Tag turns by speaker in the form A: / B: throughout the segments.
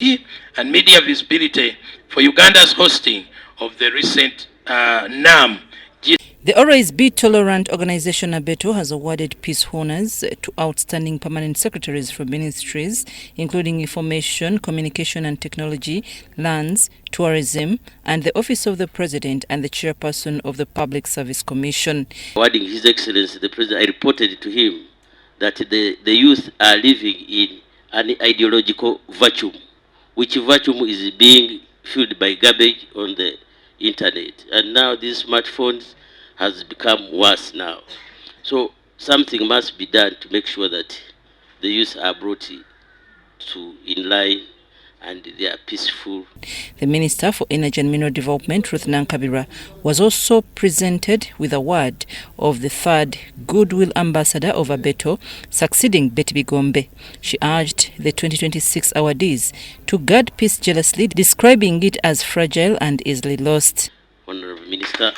A: and media visibility for Uganda's hosting of the recent NAM.
B: The Always Be Tolerant Organization, ABETO, has awarded peace honors to outstanding permanent secretaries for ministries, including information, communication and technology, lands, tourism, and the Office of the President and the Chairperson of the Public Service Commission.
C: Awarding His Excellency the President, I reported to him that the youth are living in an ideological vacuum, which vacuum is being filled by garbage on the internet. And now these smartphones has become worse now. So something must be done to make sure that the youth are brought to in line and they are peaceful.
B: The Minister for Energy and Mineral Development, Ruth Nankabirwa, was also presented with award of the third Goodwill Ambassador of ABETO, succeeding Betty Bigombe. She urged the 2026 awardees to guard peace jealously, describing it as fragile and easily lost.
C: Honorable Minister,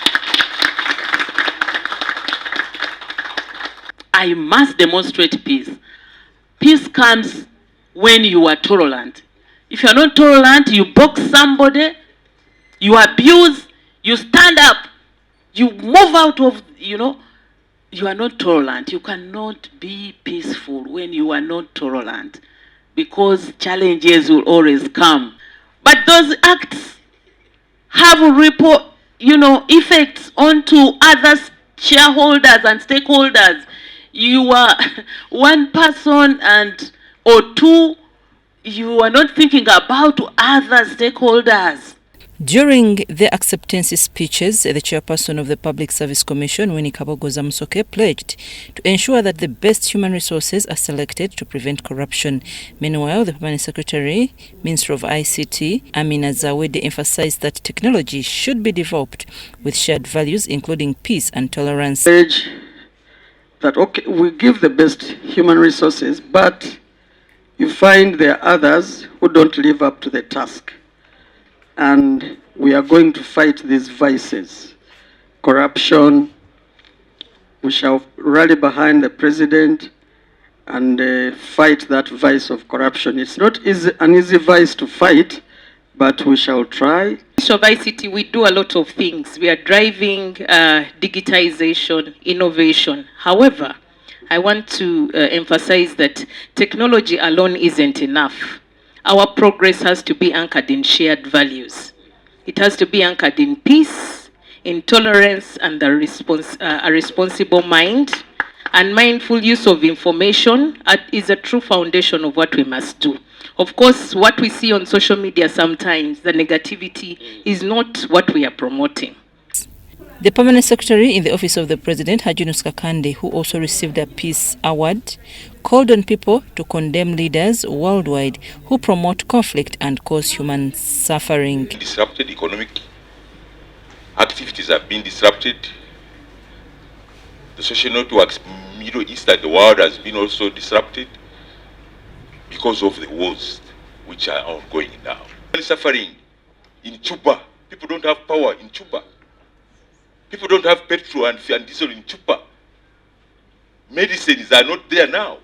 D: I must demonstrate peace. Peace comes when you are tolerant. If you are not tolerant, you box somebody, you abuse, you stand up, you move out of, you are not tolerant. You cannot be peaceful when you are not tolerant, because challenges will always come. But those acts have ripple, effects onto other shareholders and stakeholders. You are one person or two, you are not thinking about other stakeholders.
B: During the acceptance speeches, the chairperson of the Public Service Commission, Winnie Kabogoza Musoke, pledged to ensure that the best human resources are selected to prevent corruption. Meanwhile, the Permanent Secretary, Minister of ICT, Amina Zawede, emphasized that technology should be developed with shared values, including peace and tolerance.
E: That okay, we give the best human resources, but you find there are others who don't live up to the task. And we are going to fight these vices. Corruption, we shall rally behind the president and fight that vice of corruption. It's not an easy vice to fight, but we shall try.
D: Of ICT, we do a lot of things. We are driving digitization, innovation. However, I want to emphasize that technology alone isn't enough. Our progress has to be anchored in shared values. It has to be anchored in peace, in tolerance, and a responsible mind. And mindful use of information is a true foundation of what we must do. Of course, what we see on social media sometimes, the negativity, is not what we are promoting.
B: The Permanent Secretary in the Office of the President, Hajinus Kakande, who also received a Peace Award, called on people to condemn leaders worldwide who promote conflict and cause human suffering.
F: Disrupted economic activities have been disrupted. The social networks, Middle East and the world has been also disrupted because of the wars which are ongoing now. Suffering in Cuba, people don't have power in Cuba. People don't have petrol and diesel in Cuba. Medicines are not there now.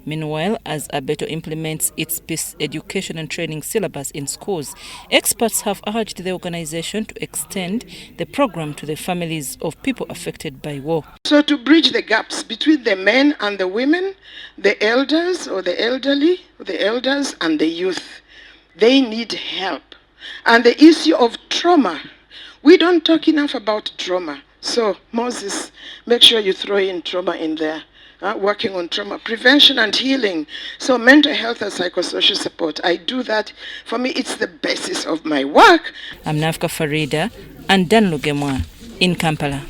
B: Meanwhile, as ABETO implements its peace education and training syllabus in schools, experts have urged the organization to extend the program to the families of people affected by war.
G: So to bridge the gaps between the men and the women, the elders or the elderly, the elders and the youth, they need help. And the issue of trauma, we don't talk enough about trauma. So Moses, make sure you throw in trauma in there. Working on trauma prevention and healing. So mental health and psychosocial support, I do that. For me, it's the basis of my work.
B: I'm Nafka Farida and Dan Lugemwa in Kampala.